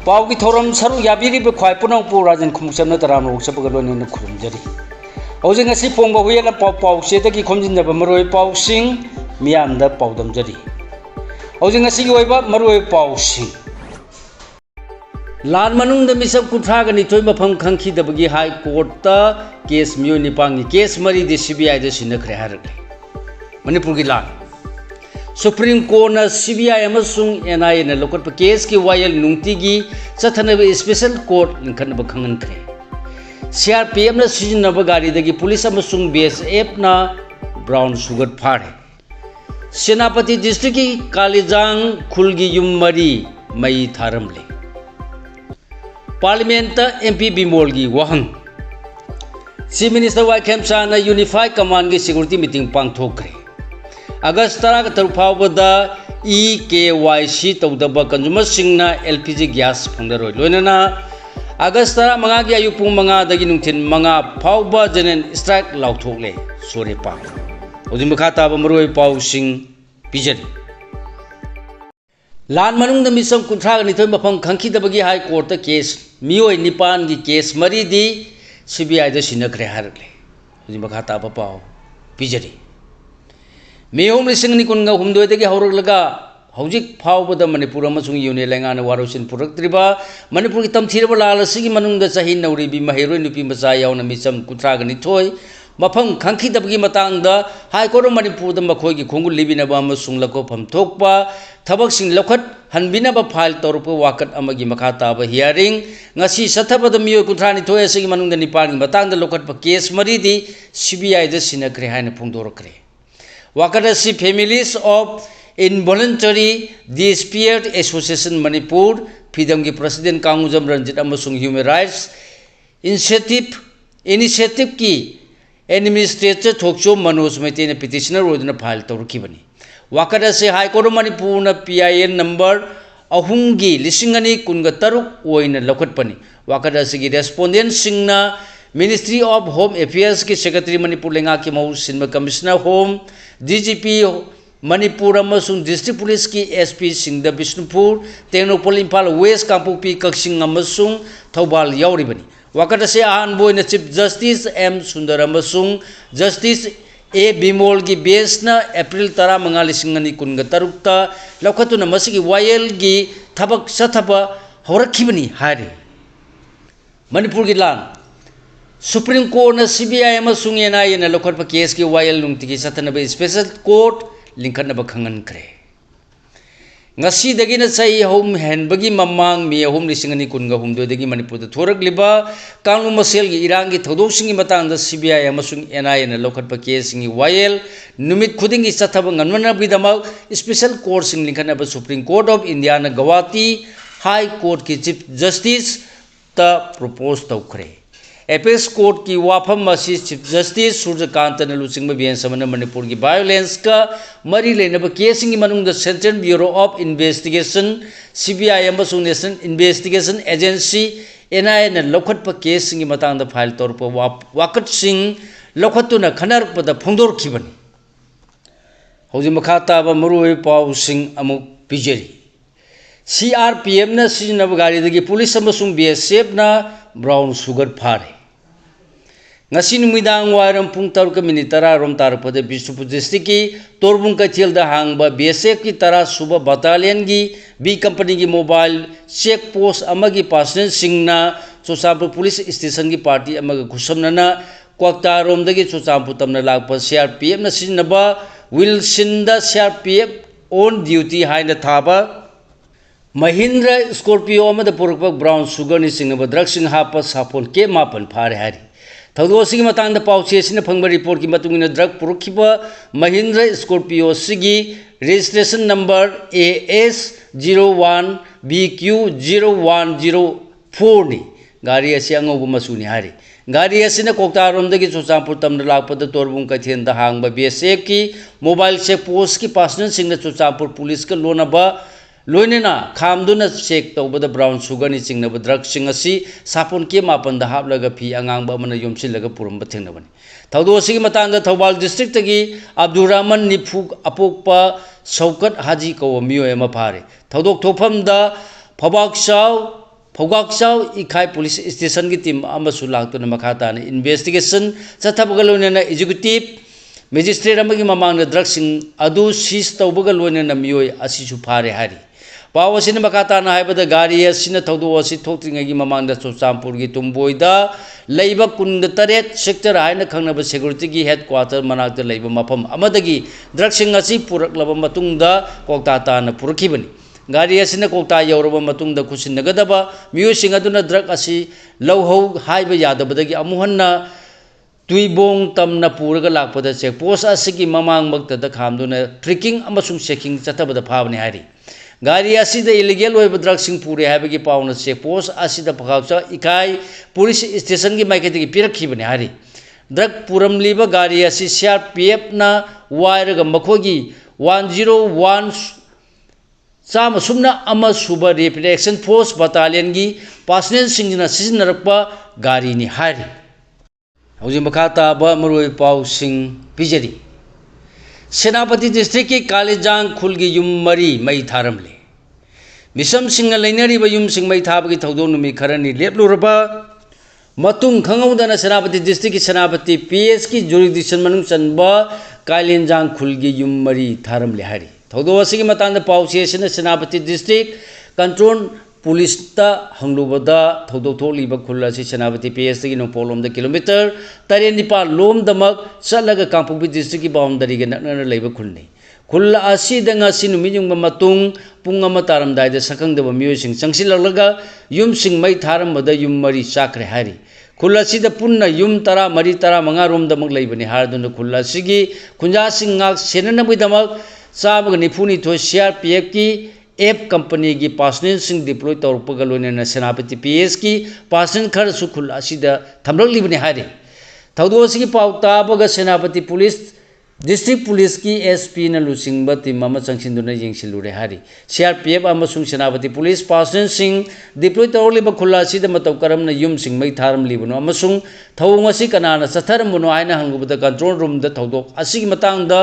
पाव की थोरम सरू याबीरी बे ख्वाई पुनंग पु राजन खुमसम न तराम रोक सब गलो ने खुरमजरी औजिंग असि पोंग हुयला पाव से तकी खोमजिन द मरोय पाव सिंग मियाम द पावदम जरी औजिंग असि ओइबा मरोय पाव सिंग लान मनुंग द मिसब कुठा गनि थोय मफम खंखी दबगी हाई कोर्ट ता केस मियो निपांगी केस मरी दि सीबीआई द सिनखरे हारले मणिपुर की लान सुप्रीम कोर्ट न सीबीआई अमसुंग एनआईए न लोकट केस की वायल नुंगती की चथनब स्पेशल कोर्ट लिंखनब खंगनखरे सीआरपीएफ न सिजनब गाड़ी दगी पुलिस अमसुंग बीएसएफ न ब्राउन शुगर फाड़े सेनापति डिस्ट्रिक्ट की कालीजांग खुलगी युम मरी मई थारमले पार्लियामेंट एमपी बिमोल की वहंग चीफ मिनिस्टर वाई खेमचा न यूनिफाइड कमांड की सिक्योरिटी मीटिंग पांगथोखरे अगस्त 13 फाउबद EKYC तौदब कंज्यूमर सिंह LPG गैस फंगदरोय लोइनना अगस्त 15 की अयु पुंग 5 दगी नुंथिन 5 फाउब जनरल स्ट्राइक लाउथोकले सोरेपा ओजिम खाता मरोय पाउ सिंह पिजरी लान मनुंग मिसम कुंथ्रा निथोय मफम खंखीदबगी हाई कोर्ट केस मियोय निपान की केस मरी दी सीबीआई द सिनखरे हारले ओजिम खाता पाउ पिजरी मेहोम लिसिंग निकुनगा हुमदोयदगी हौरगलगा हौजिक फावबद मणिपुर अमसुंग यूने लेंगान वारोसिन पुरक्त्रिबा मणिपुर की तमथीरब लाल असिगी मनुंगदा चही नौरीबी महेरोय नुपी मचा यावना मिसम कुत्रागनि थोय मफम खंखीदबगी मतांगदा हाई कोर्ट मणिपुर मखोयगी खोंगुल लिबिनबा अमसुंग लकोफम थोकपा थबकसिंग लौखट हनबिनबा फाइल तौरप वाकट अमगी मखा ताब हियरिंग ngasi सथबद मियो कुथ्रानि थोय असिगी मनुंगदा निपान मतांगदा लौखट केस मरीदी सीबीआई द सिनखरे हायन फोंदोरखरे Wakadasi Families of Involuntary Disappeared Association Manipur, Pidam ki President Kangujam Ranjit Amasung Human Rights Initiative ki Administrator Thokcho Manoj Maitena petitioner rodna file tawrkibani. Wakadasi High Court Manipur na PIN number ahungi lisingani kunga taruk oina lokatpani. Wakadasi ki respondent singna Ministry of Home Affairs की secretary Manipur लेंगा की महू सिन्मा commissioner home DGP Manipur अमसुंग district police की SP सिंगदा Bishnupur Tengnoupal Imphal west Kangpokpi Kakching अमसुंग थौबाल यावरिबनी वाकदसे अहानबोयना chief justice M Sundar अमसुंग justice A Bimol की बेसना अप्रैल 15 कुनगतरुक्ता लौखतुना मसिगी वायल की थबक सथब हौरखिबनी हारे मणिपुर की लान सुप्रीम कोर्ट न सीबीआई अमसुंग एनआईए न लोखटप केस की वायल नुंगतिगी सतनब स्पेशल कोर्ट लिंखनब खंगनखरे ngasi dagi na sai home henbagi mamang mi home lisingani kunga humdo dagi manipur da thoragliba kanglu masel gi irang gi thodok singi matang da CBI amasung NIA na lokhatpa case singi YL numit khuding gi sathaba nganwana bidama special court sing linkana ba Supreme Court of India na Guwahati High Court ki Chief Justice ta propose tawkhre apex court की वाफम मसी chief justice Suryakant न लुचिंग Ben समन मणिपुर की violence का मरी लेनब केसिंग की मनुंग the central bureau of investigation CBI अमसुंग नेशनल इन्वेस्टिगेशन एजेंसी NIA न लौखटप केसिंग की मतांग द फाइल तौर पर वाकट सिंह लौखटुना खनरपद फोंदोरखिबनी हौजि मखा ताब मरुय पाव सिंह अमुक पिजरी CRPF न सिजनब गाड़ी दगी पुलिस अमसुंग BSF न ब्राउन शुगर फारे ngasi numidang wairam pung 10 rom tarpade Bishnupur district ki Torbung Kaithel da hangba BSF ki tara suba battalion gi B company ki mobile check post amagi personnel singna Chochampur police station ki party amaga khusomnana Kwakta rom dagi Chochampur tamna lakpa CRPF na sinaba Wilson da CRPF on duty haina thaba Mahindra Scorpio amada purpak brown sugar ni singaba drug sing hapa sapon ke mapan phare hari थौदोसिगी मतांग पाउचेसिन फंग report की मतुंग drug पुरुखिब Mahindra Scorpio सिगी registration number AS 01 BQ 0104 नि गाड़ी असी अंगोब मसुनी हारी गाड़ी असिना कोकतारोमदगी चोचांपुर तमना लापद तोरबुंग कैथेन द हांगबा BSF की मोबाइल चेक पोस्ट की पर्सनल सिंग चोचांपुर पुलिस का लोनबा लोइनेना खामदुना चेक तौबद ब्राउन शुगर नि चिंगनब ड्रग सिंग असि सापोन के मापन द हापलगा फी अंगांगबा मन योमसिलगा पुरम थेंगनबनी थौदोसिगी मतांग थौबाल डिस्ट्रिक्ट तगी अब्दुल रहमान निफु अपोकपा सौकत हाजी को मियो एमा फारे थौदोक थोफम द फबाकसाव फौगाक्चाव इखाई पुलिस स्टेशन की टीम अमसु लाक्तुना मखा ताना इन्वेस्टिगेशन चथबगा लोइनना एग्जीक्यूटिव मैजिस्ट्रेट अमगी ममांगना ड्रग्सिंग अदु सीज तौबगा लोइनना मियोय असिसु फारे हारी पाव असिना मखा ताना हाइबदा गाड़ी असिना थौदो असि थोक्त्रिङैगी ममांगदा चुरचांपुरगी तुम्बोइदा लैबा कुंद तरेट सेक्टर हाइना खंगनबा सिक्योरिटी की हेडक्वार्टर मनाक्ता लैबा मफम अमदगी ड्रग्सिंग असि पुरक्लबा मतुंगदा कोक्ता ताना पुरखिबनी गाड़ी असिना कोक्ता यौरबा मतुंगदा खुसिनगदबा मियोसिंग अदुना ड्रग असि लौहौ हाइबा यादबदगी अमुहन्ना तुइबोंग तमना पुरगा लाकपदा चेकपोस्ट असिगी ममांग मक्तदा खामदुना ट्रिकिंग अमसुंग चेकिंग चथबदा फाबनी हारी गाड़ी असिदा इलीगल होइबा ड्रग्सिंग पुरे हाइबगी पाउना चेकपोस्ट असिदा पखाक्चा इकाई पुलिस स्टेशन की माइकेदगी पिरखिबनी हारी ड्रग पुरमलीबा गाड़ी असि CRPF ना वायरगा मखोगी 101 चामा सुमना अमा सुबा रैपिड एक्शन फोर्स बटालियन की पर्सनल सिंगना सिजनरपा गाड़ी नि हारी हौजी मखा ताबा मरुई पाउ सिंह पिजरी सेनापति डिस्ट्रिक्ट की कालीजांग खुल की युम मरी मई थारमले मिसम सिंह लेनरीबा युम सिंह मई थाबगी थौदो नुमि खरनी लेपलुरबा मतुंग खंगौदना सेनापति डिस्ट्रिक्ट की सेनापति PS की जुरिडिक्शन मनुंग चनबा कालीजांग खुल की युम मरी थारमले हारी थौदो असिगी मतांगदा पाउसी असिना सेनापति डिस्ट्रिक्ट कंट्रोल पुलिस ता हंगलुबदा थौदो थोलिबा खुल असि सेनापति PS तगी नोपोलोमदा किलोमीटर 9 लोम दमक चलगा कांगपुबी डिस्ट्रिक्ट की बाउंडरी गे नकना लैबा खुलनी खुल असि दंगा सि नुमिजुंग मतुंग पुंग अमा तारमदाइदा सकंगदबा मियोसिंग चंगसिललगा युम सिंग मई थारमबदा युम मरी चाकरे हारी खुल असिदा पुन्ना युम 10 रोम दमक लैबनी हारदुना खुल असिगी खुंजा सिंग ngak senanabidamak चाबगा 92 CRPF की एप कंपनी की पर्सनल सिंह डिप्लॉय तौरपगा लोइनना सेनापति PS की पर्सनल खर सुखुल असिदा थमरलिबनी हारी थौदो असिगी पाउ ताबगा सेनापति पुलिस डिस्ट्रिक्ट पुलिस की SP न लुसिंगबा टीम अमा चंगसिंदुना येंगसिलुरे हारी CRPF अमसुंग सेनापति पुलिस पर्सनल सिंह डिप्लॉय तौरलिबा खुला असिदा मतौ करमना युम सिंह मई थारम लिबनो अमसुंग थौंग असि कनाना चथरमनो आइना हंगुबदा कंट्रोल रूम दा थौदो असिगी मतांगदा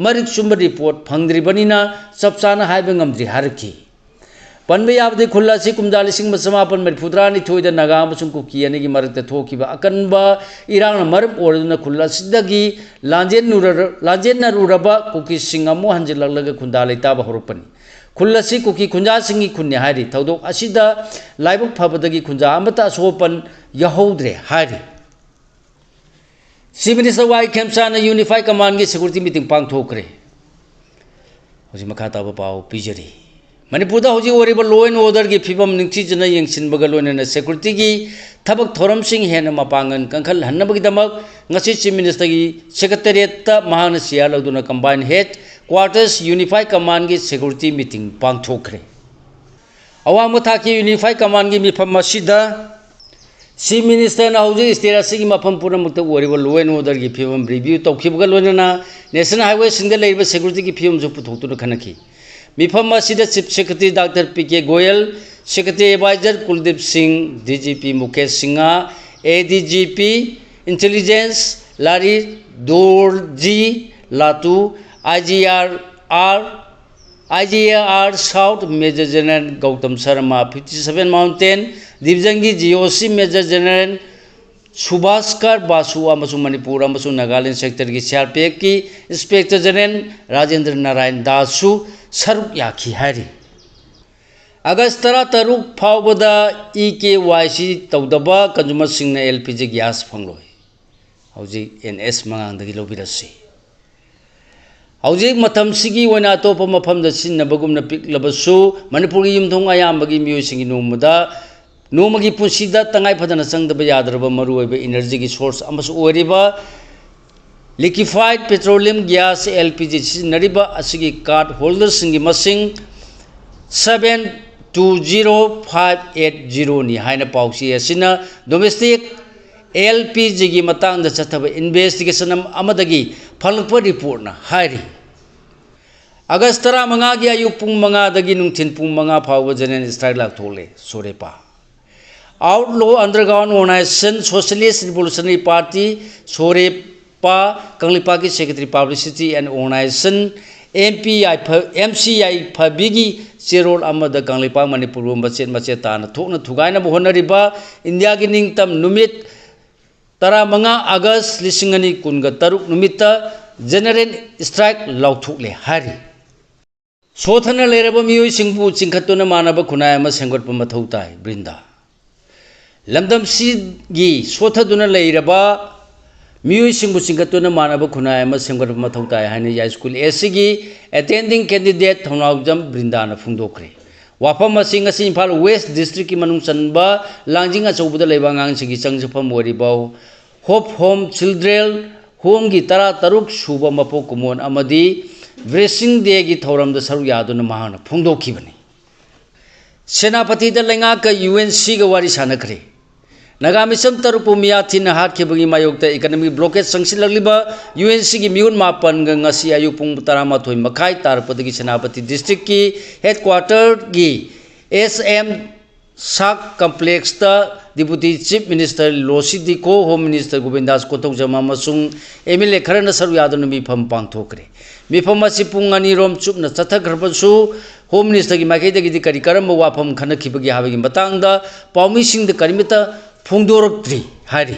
मरिक सुंब रिपोर्ट फंगद्रिबनिना चपचाना हाइबा ngamdri हारखी पनबे याबदे खुल्ला सि कुमजा लिसिंग मसमापन मरिफुद्रा नि थोइदा नागा अमसुंग कुकी अनेगी मरकता थोकिबा अकनबा इरांग मरम ओरदुना खुल्ला सिदगी लांजेन नरुरबा कुकी सिंग अमु हंजिललगा खुंदा लेताबा होरपनी खुल्ला सि कुकी खुंजा सिंगी खुन्ने हारी थौदो असिदा लाइबक फबदगी खुंजा अमता सोपन यहौद्रे हारी चीफ मिनिस्टर वाई खेमसाना यूनिफाइड कमांड की सिक्योरिटी मीटिंग पांगथोकरे हजि मखा ताबा पाउ पिजरी मणिपुर हौजी ओरिबा लॉ एंड ऑर्डर की फिबम निंगसिजना येंगसिनबगा लोइनना सिक्योरिटी की थबक थोरमसिंग हेना मपांगन कंखल हन्नबगिदमक ngasi चीफ मिनिस्टर की सेक्रेटेरिएट महान सिया लौदुना combine headquarters unified command की सिक्योरिटी मीटिंग पांगथोकरे अवांग थाकी यूनिफाइड कमांड की मिफम मसिदा चीफ मिनिस्टर ना हौजी स्टेट असगी मफम पुरमुक्त ओरिबा लॉ एंड ऑर्डर की फिबम रिव्यू तौखिबगा लोइनना नेशनल हाईवे सिंगदा लेबा सिक्योरिटी की फिबम जो पुथोक्तुना खनखी मिफम असिदा chief secretary doctor PK Goyal secretary adviser Kuldeep Singh DGP Mukesh Singh ADGP intelligence Lhari Dorji Lhatoo IGR south major general Gautam Sharma 57 mountain division की GOC major general Subhashkar Basu अमसुंग मणिपुर अमसुंग नागालैंड सेक्टर की CRPF की इंस्पेक्टर जनरल राजेंद्र नारायण दासु सरुक याखी हारी अगस्त 13 फावबदा EKYC तौदबा कंज्यूमर सिंह LPG गैस फंगलोय हौजी NS मंगांदगी लोबिरसी हौजी मतम सिगी ओना अतोप मफम द सिन्नबगुमना पिकलबसु मणिपुर की युमथोंग अयामबगी मियोसिंगी नोमदा नोमगी पुंसीदा तंगाई फदना चंगदबा यादरबा मरुओइबा एनर्जी की सोर्स अमसु ओरिबा लिक्विफाइड पेट्रोलियम गैस LPG सिनरिबा असिगी कार्ड होल्डर सिंगी मसिंग 720580 नि हाइना पाउसी असिना डोमेस्टिक LPG की मतंग चथब इन्वेस्टिगेशन अमदगी फलप रिपोर्ट ना हारी अगस्त 15 की अयुक पुंग 5 दगी नुंथिन पुंग 5 फाव जनरल स्ट्राइक लाथोले Sorepa outlaw underground organisation socialist revolutionary party Sorepa कंगलिपा की secretary publicity and organisation MCI फबीगी चेरोल कांगलेपा मणिपुर मचेत मचेत ताना थोकना थुगाइना होनरिबा इंडिया की निंगतम नुमित 15 अगस्त 2023 नुमित्ता जनरल स्ट्राइक लाउथुकले हारी सोथना लेरबा मियोय सिंगपु चिंखतुना मानबा खुनाय अमा सेंगोटपा मथौ ताय बृंदा लमदम सिगी सोथदुना लेरबा मियोय सिंगपु चिंखतुना मानबा खुनाय अमा सेंगोटपा मथौ ताय हाने याई स्कूल एसीगी अटेंडिंग कैंडिडेट थौनाउजम बृंदाना फुंदोखरे वाफम असिंग असि इम्फाल वेस्ट डिस्ट्रिक्ट की मनुंग चनबा लांजिंग अचौबदा लेबा ngang चंगजफम वरिबाव होप होम चिल्ड्रेन होम की 13 सूब मपोक कुमोन अमदी ब्रेसिंग डे की थौरम द सरु यादुना महाना फुंदोखिबनी सेनापति द लेंगा का UNC का वारी सानखरे नगामिसम तरुपु मियाथिन हाटखिबगी मायोक्ता इकोनॉमिक ब्लॉकेज संसिलगलिबा UNC की मिउन मापन गंगासी आयु पुंग 13 मखाई तारपदगी सेनापति डिस्ट्रिक्ट की हेडक्वार्टर की SM साक कॉम्प्लेक्स ता डिप्यूटी चीफ मिनिस्टर लोसिदिको होम मिनिस्टर गोविंदास कोथौजमा मसुंग MLA खरना सरु यादुना मिफम पांगथोकरे मिफम असि पुंग अनि रोम चुपना चथखरबसु होम मिनिस्टर की माइकैदगी करी करम वाफम खनखिबगी हाबगी मतंगदा पाउमिसिंग द करिमिता फुंदोरक्ट्री हारी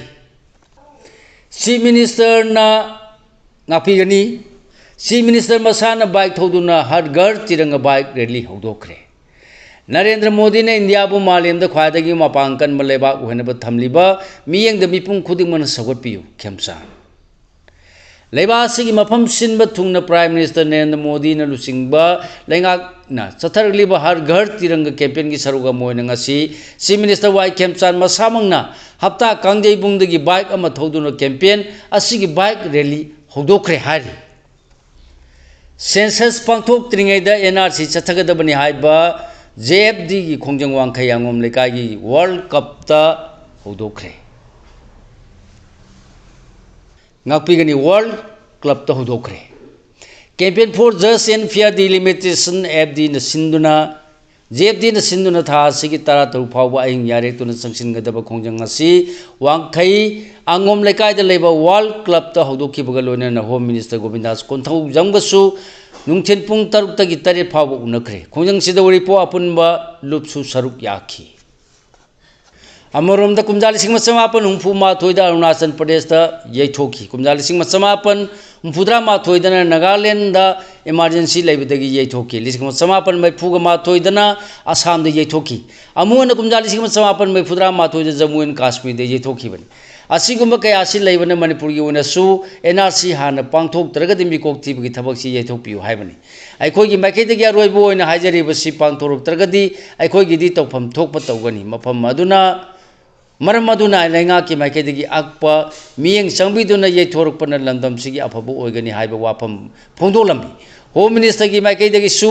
चीफ मिनिस्टर ना नापिगनी चीफ मिनिस्टर मसाना बाइक थौदुना हर घर तिरंगा बाइक रैली हौदोखरे नरेंद्र मोदी ने इंडिया बु मालेमदा ख्वादगी मपांकन मलेबा उहनब थमलिबा मियंग द मिपुंग खुदिंगमन सगोटपियु खेमसा लेबासी मफम सिंब थुंगना प्राइम मिनिस्टर नरेंद्र मोदी न लुसिंगबा लेंगा ना चथरलिबा हर घर तिरंगा कैंपेन की सरुगा मोयनंगासी चीफ मिनिस्टर वाई खेमचान मसामंगना हप्ता कांगजेबुंगदगी बाइक अमा थौदुना कैंपेन असिगी बाइक रैली हौदोखरे हारी सेंसस पांथोक त्रिंगैदा NRC चथगदबनी हाइबा JFD की खोंजंग वांखै यांगोम लेकाई वर्ल्ड कप ता हौदोखरे ngakpigani world club ta hudokre campaign for just and fair delimitation FD na sinduna JFD na sinduna tha sigi tara taru phawba aing yare tuna sangsin gadaba khongjang asi wangkhai angom lekai da leba world club ta hudokki baga loina na home minister govindas konthau jamgasu nungthen pung taruk ta gi tare phawba unakre khongjang sida wari po apunba lupsu saruk yakhi अमरोम कुमजा 1948 अरुणाचल प्रदेश यथोखी कुमजा 1953 Nagaland emergency लेबदगी यथोखी 1954 असम यथोखी अमुन कुमजा 1954 Jammu and Kashmir यथोखीबनी असिगुम्ब कयासी लेबन मणिपुर की ओनसु NRC हाना पांगथोक्तरगदि मिकोक्तिबगी थबकसी यथोकपियु हाइबनी अखोगी माइकैदगी अरोइबो ओइना हाइजरिबसी पांगथोरक्तरगदि अखोगिदि तौफम थोकप तौगनी मफम अदुना मरम अदुना लेंगा की माइकैदगी अक्पा मियंग संबिदुना यथोरकपना लंदम सिगी अफबो ओइगनी हाइबा वाफम फोंदोलम्बी होम मिनिस्टर की माइकैदगी सु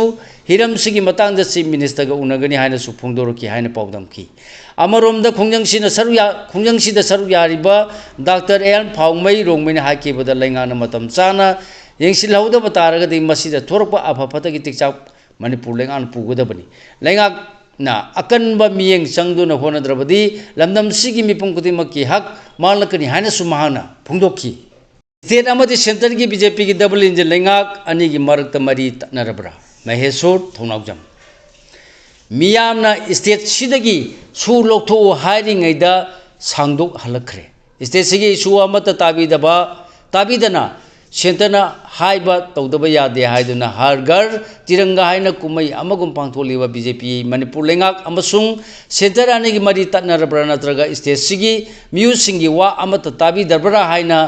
हिरम सिगी मतंग द चीफ मिनिस्टर ग उनगनी हाइना सु फोंदोरकी हाइना पाउदमकी अमरोम द खुंजंगसी द सरु यारिबा डॉक्टर एल फाउमई रोंगमैना हाइकेबद लेंगाना मतम चाना यंगसिलहौदब तारगदि मसिदा थोरकपा अफफतगी तिकचा मणिपुर लेंगान पुगदबनी लेंगा ना अकनबा मियंग संगदुना होनद्रबदी लमदम सिगी मिपुंग खुदिमकी हक मालकनी हाइना सु महाना फोंदोकी स्टेट अमदी सेंटर की BJP की डबल इंजन लेंगाक अनि की मरकत मरी तनरबरा महेश्वर थौनाउजम मियामना स्टेट सिदगी सु लोकथो हाइरिंगैदा सांगदोक हलखरे स्टेट सिगी इशू अमत ताबीदना सेंटरना हाइबा तौदबा यादे हाइदुना हर घर तिरंगा हाइना कुमई अमगुम पांगथोलिबा BJP मणिपुर लेंगाक अमसुंग सेंटर अनि की मरी तनरबरा नत्रगा स्टेट सिगी म्यूसिंगी वा अमत ताबीदबरा हाइना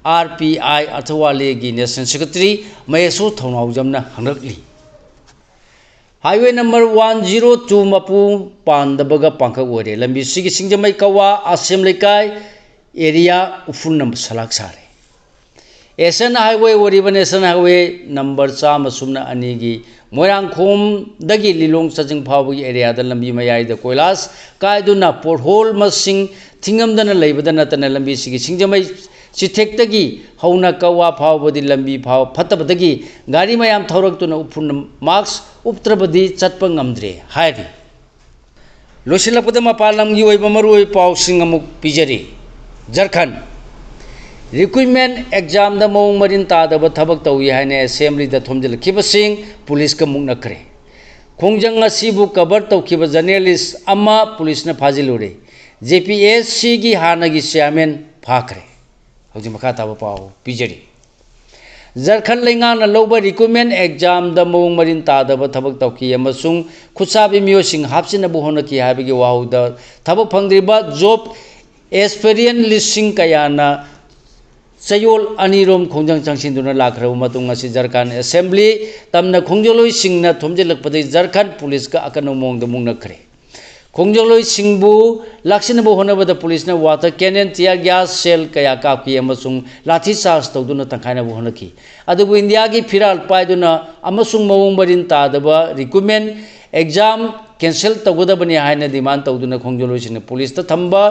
RPI अथवाले की नेशनल सेक्रेटरी महेश्वर थौनाउजमना हंगरकली हाईवे नंबर 102 मपू पांदबगा पांखक ओरे लंबी सिगी सिंगजमई कवा आसेम लेकाय एरिया उफुल नंबर सलाक सारे एसन हाईवे ओरिब नेशनल हाईवे नंबर 102 की मोयरांगखोम दगी लिलोंग सजिंग फावगी एरिया द लंबी मयाइद कोइलास कायदुना पोर्टहोल मसिंग थिंगमदना लेबदना नतना लंबी सिगी सिंगजमई चिथेक्तगी हौना कवा फावबदी लंबी फाव फतबदगी गाड़ी मयाम थौरक्तुना उफुन मार्क्स उपत्रबदी चटप ngamdre हाइरि लोसिलपद मपालमगी ओइब मरुओइ पाउसिंग अमुक पिजरी झारखंड रिक्रूटमेंट एग्जाम द मौंग मरिन तादब थबक तौई हाने असेंबली द थोमजलखिबसिंग पुलिस का मुक्नखरे खोंजंग असिबु कवर तौखिब जर्नलिस्ट अमा पुलिस न फाजिलुरे जेपीएससी की हानगी चेयरमैन फाखरे हौजि मखा ताब पाव पिजरी झारखंड लेंगाना लौब रिक्रूटमेंट एग्जाम द मौंग मरिन तादब थबक तौखि अमसुंग खुसाबि मियोसिंग हापसिनबु होनकी हाबिगे वाहुद थबक फंगद्रिबा जॉब एस्पिरेंट लिस्टिंग कयाना चयोल अनिरोम खोंजंग चंगसिंदुना लाखरब मतुंग असि झारखंड असेंबली तमना खोंजलोई सिंगना थोमजेलकपदे झारखंड पुलिस का अकनो मोंग द मुंगनखरे खोंजलोई सिंगबु लाक्सिनबु होनबद पुलिस ने water cannon tear gas shell कया कापकी अमसुंग लाठी चार्ज तौदुना तंखाइनबु होनकी अदुबु इंडिया की फिराल पाइदुना अमसुंग मवंग मरिन तादबा रिक्रूटमेंट एग्जाम कैंसिल तौगदबनि हाइना डिमांड तौदुना खोंजलोई सिंगना पुलिस ता थंबा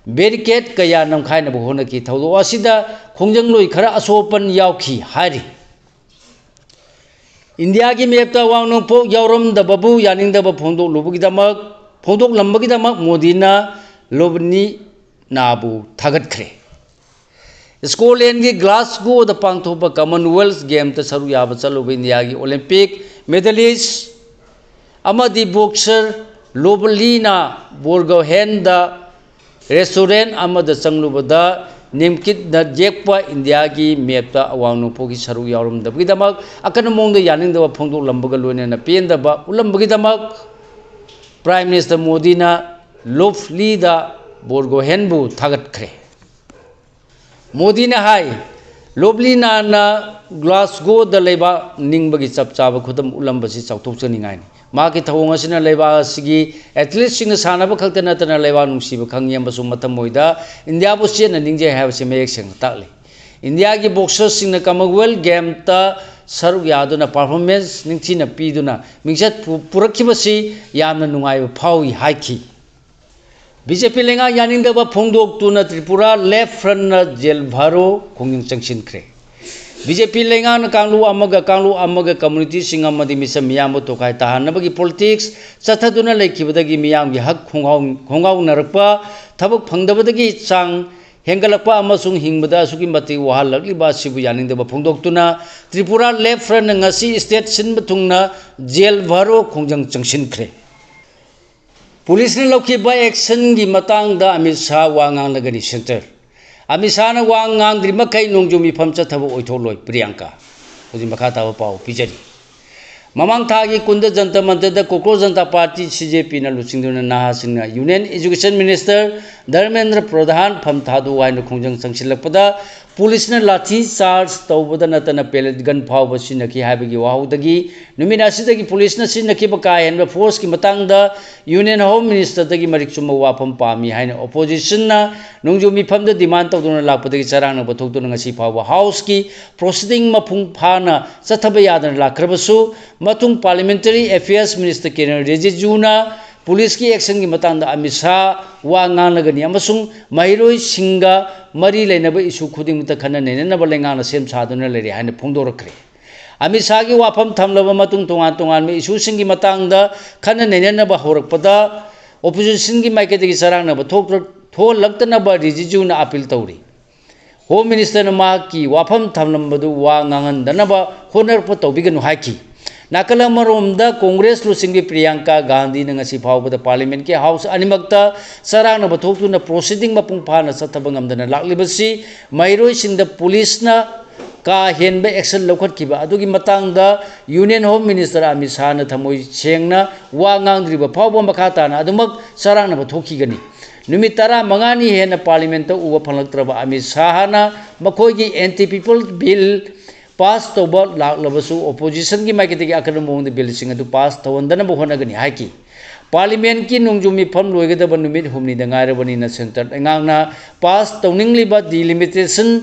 बैरिकेड कया नमखाइनबु होनकी थौदो असिदा खोंजंगलोई खरा असोपन यावखी हारी इंडिया की मैप वांगनोंपो यावरमदबबु यानिंगदब फोंदोक लंबगिदमक मोदीना लोबनी नाबु थागतखरे स्कॉटलैंड की ग्लासगो द पांगथोप कॉमनवेल्थ गेम त सरु याब चलुब इंडिया की ओलंपिक मेडलिस्ट अमदी बॉक्सर लोबलीना बोर्गोहेन द रेस्टोरेंट अमद चंगलुबदा निमकित द जेकपा इंडिया की मैप अवांगनोंपो की सरु यावरमदबगिदमक अकन मोंग यानिंगदब फोंदोक लंबग लोइनेना पेंदब उलंबगिदमक प्राइम मिनिस्टर मोदी ना लोफली दा बोर्गोहेनबु थागतखरे मोदी ने हाई लोबली ना ग्लासगो द लेबा निंगबगी चपचाब खुदम उलंबसी चौथोचनिंगाइनी माकी थवोंग असिना लेबा असिगी एथलीट सिंग सानब खक्त नतना लेबा नुंसीब खंगयमबसु मतम मोइदा इंडिया बु चेन निंजे हाबसे मेक सेंग ताकले इंडिया की बॉक्सर सिंग कॉमनवेल्थ गेम ता सरुक यादुना परफॉर्मेंस निंगथिना पीदुना मिंगसत पुरखिबसी यामना नुंगाइब फाउई हाइखी बीजेपी लेंगा यानिंगदब फोंदोक्तुना त्रिपुरा लेफ्ट फ्रंट जेल भारो खोंगिंग चंगसिनख्रे बीजेपी लेंगा कांगलू कम्युनिटी सिंग अमदी मिसम मियाम तोखाय ताहानबगी पॉलिटिक्स चथदुना लेखिबदगी मियामगी हक खोंगाउनरपा थबक फंगदबदगी चांग हेंगलपा अमसुंग हिंगबदा सुगी मति वहालगलिबा सिबु यानिंगदब फोंदोक्तुना Tripura left front ngasi state सिनब थुंगना जेल भारो खोंजंग चंगसिनख्रे पुलिस ने लौखिबा एक्शन की मतंगदा अमित शाह वांगांगलगनी सेंटर अमित शाह ना वांगांगद्रि मखै नोंजु मिफम चथब ओइथोलोय प्रियंका होजि मखा ताब पाव पिजरी ममांग थागी कुंद जनता मंत्र कोक्रोच जनता पार्टी सीजेपी ना लुचिंगदुना नाहासिंगना union education minister Dharmendra Pradhan फम थादु wine खोंजंग चंगसिलकपदा police ने लाठी चार्ज तौबदा नतना पेलेट गन फाव सिनकी हाबिगी वाहुदगी नुमिनासिदगी पुलिस न सिनकीब कायन फोर्स की मतंगदा यूनियन होम मिनिस्टर दगी मरिक चुम वाफम पामी हाइन ऑपोजिशन ना नोंजु मिफम द डिमांड तौदुना लापदगी चरांग न बथोक्तुना ngasi फाव हाउस की प्रोसीडिंग मफुंग फाना चथब यादन लाखरबसु मतुंग पार्लियामेंटरी अफेयर्स मिनिस्टर किरण रिजिजूना पुलिस की एक्शन की मतंग अमित शाह वा nganagani amasung mahiroi singa mari leinaba isu khuding ta khana nenaba lengana sem saduna leri haina phongdorakre Amit Shah की वाफम थमलबा मतुंग तोंगान तोंगान में इशू सिंगी मतंगदा खना नेनेनबा होरकपदा ओपोजिशन की माइकेदगी सरांगनबा थोलक्तनबा रिजिजूना अपील तौरी होम मिनिस्टर मा की वाफम थमलंबदु वा ngangandanaba होनरप तौबिगनु हाकी नाकलमरोमदा कांग्रेस लुसिंगी प्रियंका गांधी नंगसी फावबदा पार्लियामेंट के हाउस अनिमक्ता सरांगनब थोक्तुना प्रोसीडिंग मपुंग फाना सथबंगमदना लाक्लिबसी मैरोई सिंद पुलिसना का हेनबे एक्शन लौखटखिबा अदुगी मतंगदा union home minister Amit Shah न थमोई सेंगना वा nganगद्रिबा फावबा मखाताना अदुमक सरांगनब थोखिगनी नुमित 15 हेन पार्लियामेंट उब फंगलक्त्रबा अमित शाहना मखोगी एंटी पीपल बिल पास तब लाबसु ओपोजिशन की माइकेटी अकन मोंग बिल सिंग पास तवंदन होनगनी हाकी पार्लियामेंट की नोंजुमी फम लोगदब नुमित हुमनी दंगारबनी न सेंटर अंगांगना पास तौनिंगलिबा डिलिमिटेशन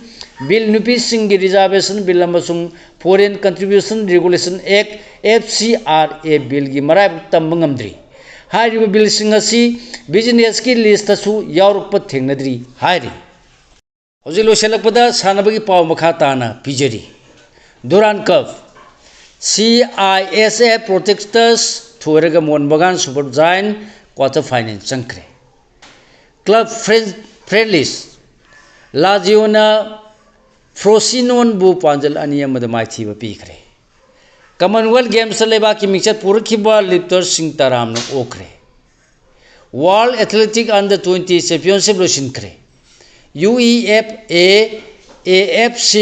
बिल नुपी सिंग रिजर्वेशन बिल अमसुंग foreign contribution regulation act FCRA bill की मराब तंब ngamdri हारिबा बिल सिंग असि बिजनेस की लिस्ट सु यावरप थेंगनद्री हारि हौजि लोसेलकपदा सानबगी पाव मखा ताना पिजरी दुरान cup CISF protectors थोरगा मोनबगान super giant quarter final चंख्रे club फ्रेंडलिस लाजियोना फ्रोसिनोनबु पांजल अनी माइथीब पीखरे कॉमनवेल्थ गेम्स लेबा की मिक्सर पुरखिबा लिफ्टर सिंह तराम ओखरे world athletic under 20 championship लोसिनखरे UEFA AFC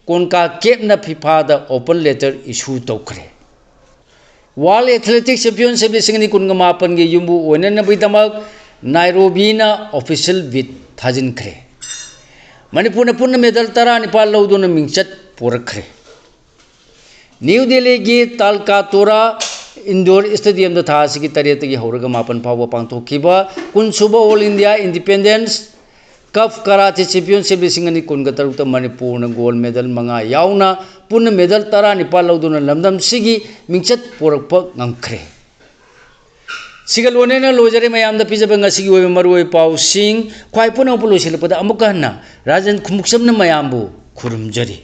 कोनका केपना FIFA open letter issue तौखरे world athletic championship लिसिंगनी कुनगा मापन के युम्बु ओननबीदमक नाइरोबीना ऑफिशियल बिट थाजिनखरे मणिपुर पुनः मेडल 19 लौदुना मिंगचत पुरखरे न्यू दिल्ली की तालकातोरा इंडोर स्टेडियम दा थासी की तरेत की हौरगा मापन फाव पांथोखिबा कुनसुबा all India independence cup karate championship लिसिंगनी कुनगा तरुक मणिपुर गोल्ड मेडल मंगा याउना पुनः मेडल 19 लौदुना लमदम सिगी मिंगचत पुरकप ngangkhre सिगल ओनेना लोजरे मयामदा पिजब ngasi ओय मरुय पाउसिंग ख्वाइ पुनौ पुलोसिलपदा अमुक हन्ना राजन खुमुक्समना मयामबु खुरुमजरी।